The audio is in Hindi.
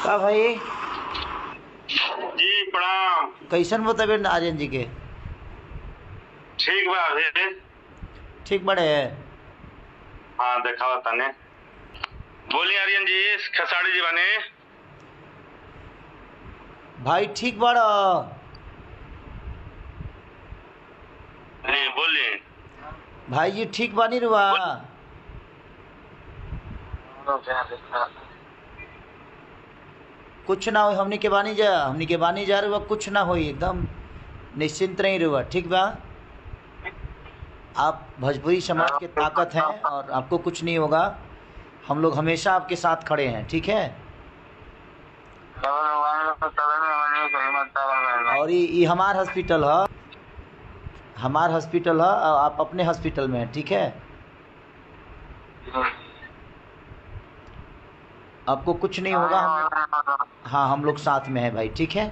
का भाई जी प्रणाम। कैसन बा तबियत आर्यन जी के? ठीक बा अभी। ठीक बड़े है। हाँ देखावा तने। बोली आर्यन जी, खसाड़ी जी बने। भाई ठीक बड़ा? जी बोलिए। भाई जी ठीक बानी रुआ? कुछ ना हो, हमनी के बानी जा रुआ, कुछ ना हो, एकदम निश्चिंत नहीं रुआ, ठीक बा? आप भोजपुरी समाज के ताकत हैं और आपको कुछ नहीं होगा। हम लोग हमेशा आपके साथ खड़े हैं, ठीक है? और ये हमार हॉस्पिटल है, आप अपने हॉस्पिटल में हैं, ठीक है? आपको कुछ नहीं होगा। हाँ, हम लोग साथ में हैं भाई, ठीक है?